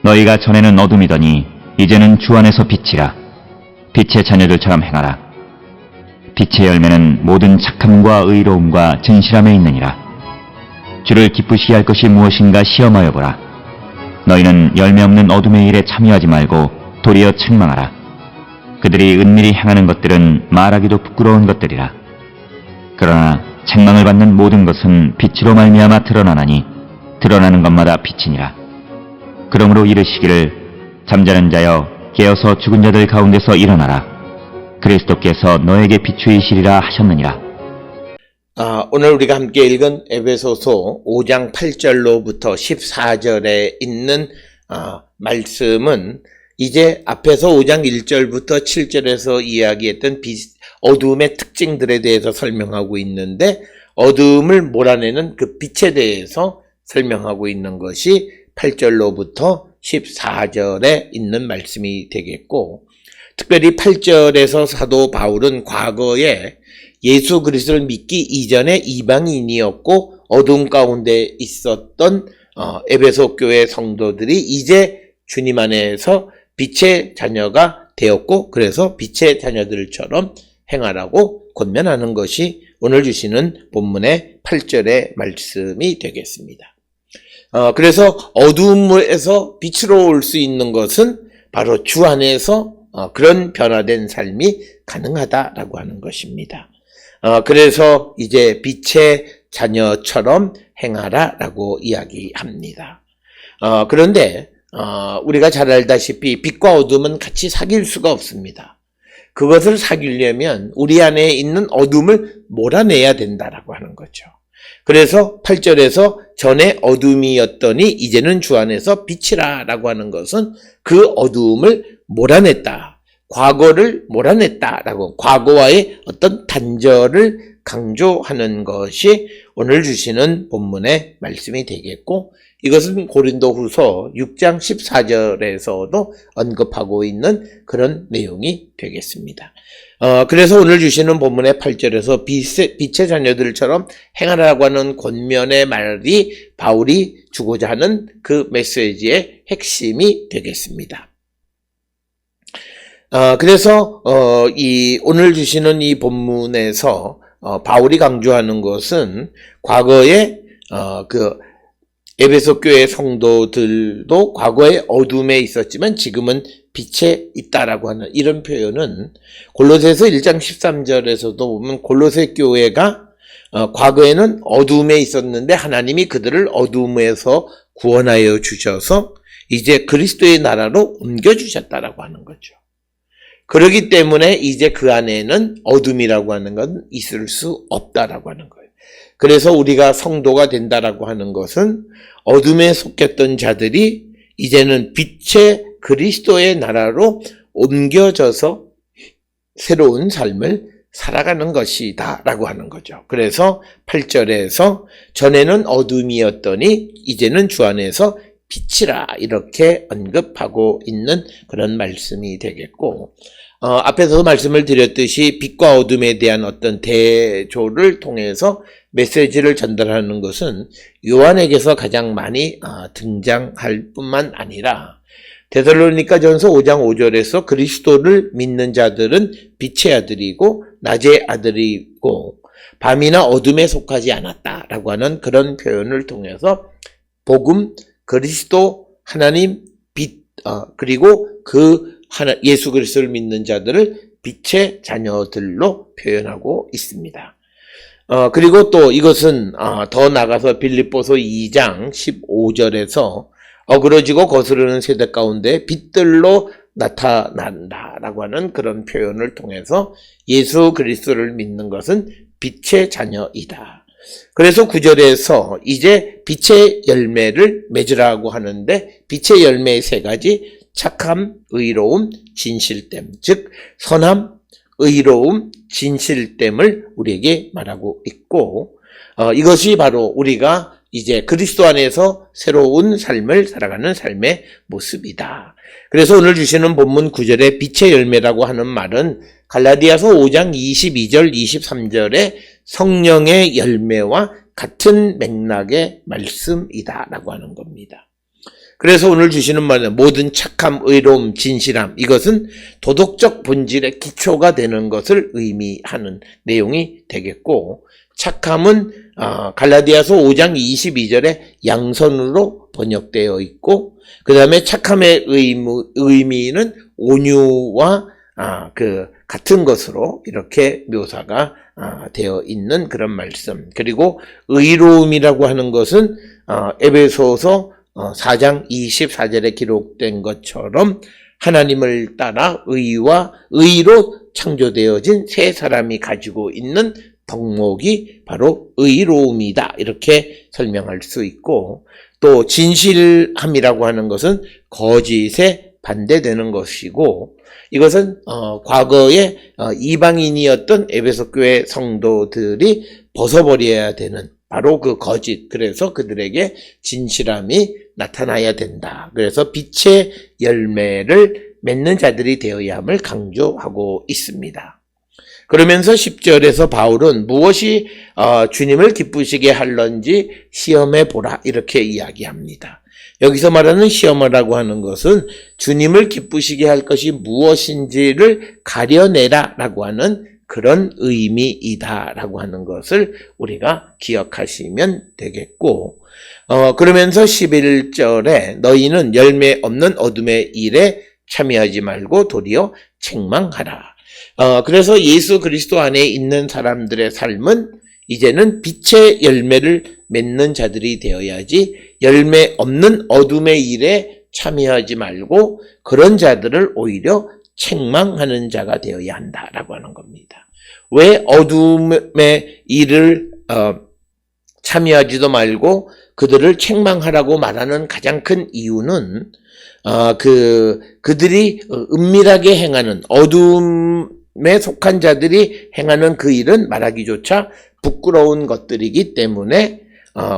너희가 전에는 어둠이더니 이제는 주 안에서 빛이라. 빛의 자녀들처럼 행하라. 빛의 열매는 모든 착함과 의로움과 진실함에 있느니라. 주를 기쁘시게 할 것이 무엇인가 시험하여 보라. 너희는 열매 없는 어둠의 일에 참여하지 말고 도리어 책망하라. 그들이 은밀히 행하는 것들은 말하기도 부끄러운 것들이라. 그러나 책망을 받는 모든 것은 빛으로 말미암아 드러나나니 드러나는 것마다 빛이니라. 그러므로 이르시기를 잠자는 자여 깨어서 죽은 자들 가운데서 일어나라. 그리스도께서 너에게 비추이시리라 하셨느니라. 오늘 우리가 함께 읽은 에베소서 5장 8절로부터 14절에 있는 말씀은 이제 앞에서 5장 1절부터 7절에서 이야기했던 어두움의 특징들에 대해서 설명하고 있는데, 어두움을 몰아내는 그 빛에 대해서 설명하고 있는 것이 8절로부터 14절에 있는 말씀이 되겠고, 특별히 8절에서 사도 바울은 과거에 예수 그리스도를 믿기 이전에 이방인이었고 어두움 가운데 있었던 에베소 교회 성도들이 이제 주님 안에서 빛의 자녀가 되었고, 그래서 빛의 자녀들처럼 행하라고 권면하는 것이 오늘 주시는 본문의 8절의 말씀이 되겠습니다. 그래서 어두움에서 빛으로 올 수 있는 것은 바로 주 안에서 그런 변화된 삶이 가능하다라고 하는 것입니다. 그래서 이제 빛의 자녀처럼 행하라라고 이야기합니다. 그런데 우리가 잘 알다시피 빛과 어둠은 같이 사귈 수가 없습니다. 그것을 사귀려면 우리 안에 있는 어둠을 몰아내야 된다라고 하는 거죠. 그래서 8절에서 전에 어둠이었더니 이제는 주 안에서 빛이라 라고 하는 것은 그 어두움을 몰아냈다, 과거를 몰아냈다라고, 과거와의 어떤 단절을 강조하는 것이 오늘 주시는 본문의 말씀이 되겠고, 이것은 고린도후서 6장 14절에서도 언급하고 있는 그런 내용이 되겠습니다. 그래서 오늘 주시는 본문의 8절에서 빛의 자녀들처럼 행하라고 하는 권면의 말이 바울이 주고자 하는 그 메시지의 핵심이 되겠습니다. 그래서 오늘 주시는 이 본문에서 바울이 강조하는 것은 과거에 에베소 교회 성도들도 과거에 어둠에 있었지만 지금은 빛에 있다라고 하는 이런 표현은 골로새서 1장 13절에서도 보면 골로새 교회가 과거에는 어둠에 있었는데 하나님이 그들을 어둠에서 구원하여 주셔서 이제 그리스도의 나라로 옮겨주셨다라고 하는 거죠. 그렇기 때문에 이제 그 안에는 어둠이라고 하는 건 있을 수 없다라고 하는 거예요. 그래서 우리가 성도가 된다라고 하는 것은 어둠에 속했던 자들이 이제는 빛의 그리스도의 나라로 옮겨져서 새로운 삶을 살아가는 것이다 라고 하는 거죠. 그래서 8절에서 전에는 어둠이었더니 이제는 주 안에서 빛이라 이렇게 언급하고 있는 그런 말씀이 되겠고, 앞에서 말씀을 드렸듯이 빛과 어둠에 대한 어떤 대조를 통해서 메시지를 전달하는 것은 요한에게서 가장 많이 등장할 뿐만 아니라 데살로니가전서 5장 5절에서 그리스도를 믿는 자들은 빛의 아들이고 낮의 아들이고 밤이나 어둠에 속하지 않았다라고 하는 그런 표현을 통해서 복음, 그리스도, 하나님, 빛, 그리고 예수 그리스도를 믿는 자들을 빛의 자녀들로 표현하고 있습니다. 그리고 또 이것은 더 나가서 빌립보서 2장 15절에서 어그러지고 거스르는 세대 가운데 빛들로 나타난다라고 하는 그런 표현을 통해서 예수 그리스도를 믿는 것은 빛의 자녀이다. 그래서 9절에서 이제 빛의 열매를 맺으라고 하는데 빛의 열매의 세 가지, 착함, 의로움, 진실됨, 즉 선함, 의로움, 진실됨을 우리에게 말하고 있고, 이것이 바로 우리가 이제 그리스도 안에서 새로운 삶을 살아가는 삶의 모습이다. 그래서 오늘 주시는 본문 9절에 빛의 열매라고 하는 말은 갈라디아서 5장 22절 23절에 성령의 열매와 같은 맥락의 말씀이다라고 하는 겁니다. 그래서 오늘 주시는 말은 모든 착함, 의로움, 진실함, 이것은 도덕적 본질의 기초가 되는 것을 의미하는 내용이 되겠고, 착함은 갈라디아서 5장 22절에 양선으로 번역되어 있고, 그 다음에 착함의 의미는 온유와 같은 것으로 이렇게 묘사가 되어 있는 그런 말씀. 그리고 의로움이라고 하는 것은 에베소서 4장 24절에 기록된 것처럼 하나님을 따라 의로 창조되어진 새 사람이 가지고 있는 덕목이 바로 의로움이다. 이렇게 설명할 수 있고, 또 진실함이라고 하는 것은 거짓에 반대되는 것이고, 이것은 과거에 이방인이었던 에베소 교회 성도들이 벗어버려야 되는 바로 그 거짓, 그래서 그들에게 진실함이 나타나야 된다. 그래서 빛의 열매를 맺는 자들이 되어야 함을 강조하고 있습니다. 그러면서 10절에서 바울은 무엇이 주님을 기쁘시게 할런지 시험해 보라 이렇게 이야기합니다. 여기서 말하는 시험하라고 하는 것은 주님을 기쁘시게 할 것이 무엇인지를 가려내라 라고 하는 그런 의미이다라고 하는 것을 우리가 기억하시면 되겠고, 그러면서 11절에 너희는 열매 없는 어둠의 일에 참여하지 말고 도리어 책망하라. 그래서 예수 그리스도 안에 있는 사람들의 삶은 이제는 빛의 열매를 맺는 자들이 되어야지 열매 없는 어둠의 일에 참여하지 말고 그런 자들을 오히려 책망하는 자가 되어야 한다라고 하는 겁니다. 왜 어둠의 일을 참여하지도 말고 그들을 책망하라고 말하는 가장 큰 이유는 그들이 은밀하게 행하는 어둠에 속한 자들이 행하는 그 일은 말하기조차 부끄러운 것들이기 때문에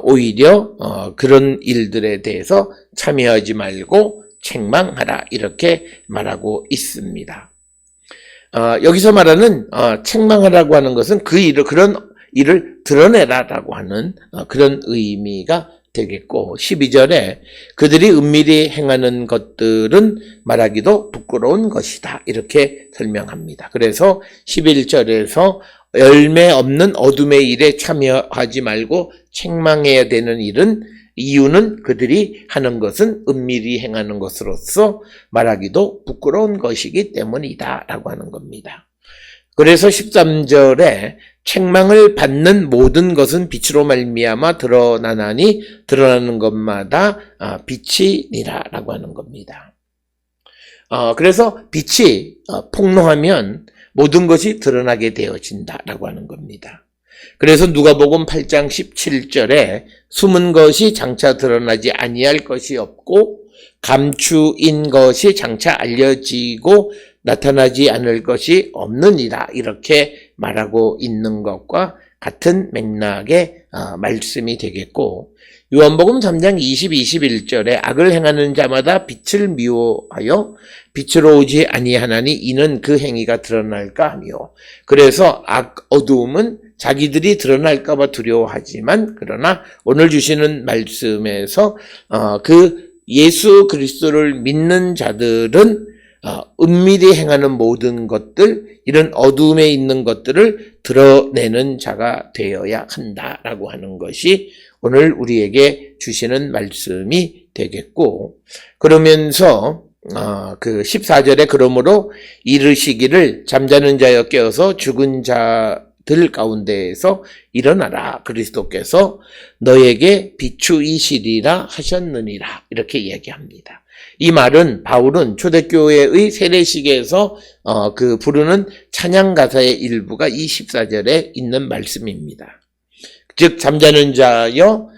오히려 그런 일들에 대해서 참여하지 말고 책망하라 이렇게 말하고 있습니다. 여기서 말하는 책망하라고 하는 것은 그런 일을 드러내라라고 하는 그런 의미가 되겠고, 12절에 그들이 은밀히 행하는 것들은 말하기도 부끄러운 것이다 이렇게 설명합니다. 그래서 11절에서 열매 없는 어둠의 일에 참여하지 말고 책망해야 되는 이유는 그들이 하는 것은 은밀히 행하는 것으로서 말하기도 부끄러운 것이기 때문이다 라고 하는 겁니다. 그래서 13절에 책망을 받는 모든 것은 빛으로 말미암아 드러나나니 드러나는 것마다 빛이니라 라고 하는 겁니다. 그래서 빛이 폭로하면 모든 것이 드러나게 되어진다라고 하는 겁니다. 그래서 누가복음 8장 17절에 숨은 것이 장차 드러나지 아니할 것이 없고 감추인 것이 장차 알려지고 나타나지 않을 것이 없느니라 이렇게 말하고 있는 것과 같은 맥락의 말씀이 되겠고, 요한복음 3장 20, 21절에 악을 행하는 자마다 빛을 미워하여 빛으로 오지 아니하나니 이는 그 행위가 드러날까 하며, 그래서 어두움은 자기들이 드러날까 봐 두려워하지만 그러나 오늘 주시는 말씀에서 그 예수 그리스도를 믿는 자들은 은밀히 행하는 모든 것들, 이런 어두움에 있는 것들을 드러내는 자가 되어야 한다라고 하는 것이 오늘 우리에게 주시는 말씀이 되겠고, 그러면서 그 14절에 그러므로 이르시기를 잠자는 자여 깨어서 죽은 자들 가운데에서 일어나라, 그리스도께서 너에게 비추이시리라 하셨느니라 이렇게 이야기합니다. 이 말은 바울은 초대교회의 세례식에서 부르는 찬양 가사의 일부가 이 14절에 있는 말씀입니다. 즉 잠자는 자여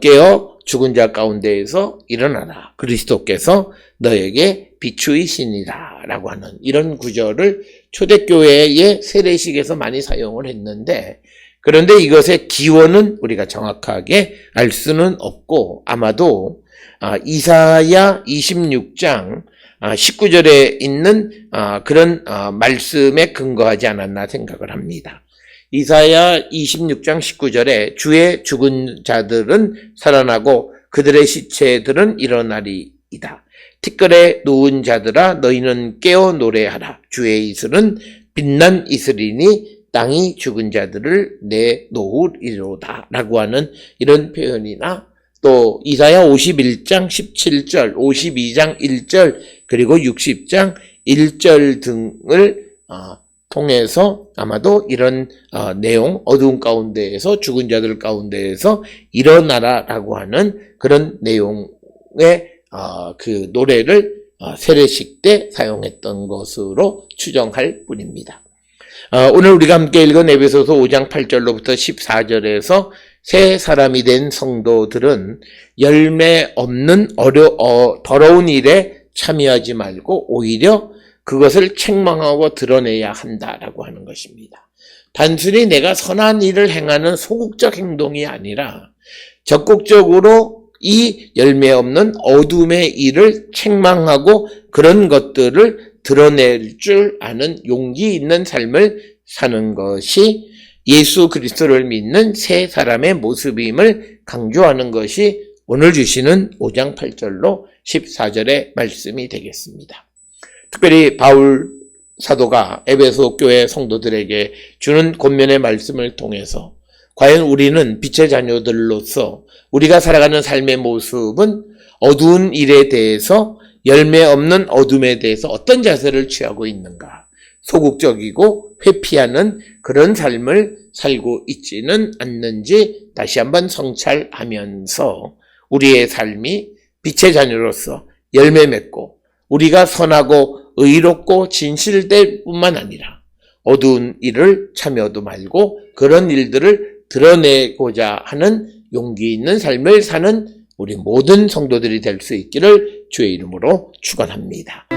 깨어 죽은 자 가운데에서 일어나라, 그리스도께서 너에게 비추이시니라 라고 하는 이런 구절을 초대교회의 세례식에서 많이 사용을 했는데, 그런데 이것의 기원은 우리가 정확하게 알 수는 없고 아마도 이사야 26장 19절에 있는 그런 말씀에 근거하지 않았나 생각을 합니다. 이사야 26장 19절에 주의 죽은 자들은 살아나고 그들의 시체들은 일어나리이다. 티끌에 누운 자들아 너희는 깨어 노래하라. 주의 이슬은 빛난 이슬이니 땅이 죽은 자들을 내놓으리로다 라고 하는 이런 표현이나 또 이사야 51장 17절, 52장 1절 그리고 60장 1절 등을 통해서 아마도 이런 내용, 어두운 가운데에서 죽은 자들 가운데에서 일어나라라고 하는 그런 내용의 그 노래를 세례식 때 사용했던 것으로 추정할 뿐입니다. 오늘 우리가 함께 읽은 에베소서 5장 8절로부터 14절에서 새 사람이 된 성도들은 열매 없는 더러운 일에 참여하지 말고 오히려 그것을 책망하고 드러내야 한다라고 하는 것입니다. 단순히 내가 선한 일을 행하는 소극적 행동이 아니라 적극적으로 이 열매 없는 어둠의 일을 책망하고 그런 것들을 드러낼 줄 아는 용기 있는 삶을 사는 것이 예수 그리스도를 믿는 새 사람의 모습임을 강조하는 것이 오늘 주시는 5장 8절로 14절의 말씀이 되겠습니다. 특별히 바울 사도가 에베소 교회 성도들에게 주는 권면의 말씀을 통해서 과연 우리는 빛의 자녀들로서 우리가 살아가는 삶의 모습은 어두운 일에 대해서 열매 없는 어둠에 대해서 어떤 자세를 취하고 있는가? 소극적이고 회피하는 그런 삶을 살고 있지는 않는지 다시 한번 성찰하면서 우리의 삶이 빛의 자녀로서 열매 맺고 우리가 선하고 의롭고 진실될 뿐만 아니라 어두운 일을 참여도 말고 그런 일들을 드러내고자 하는 용기 있는 삶을 사는 우리 모든 성도들이 될 수 있기를 주의 이름으로 축원합니다.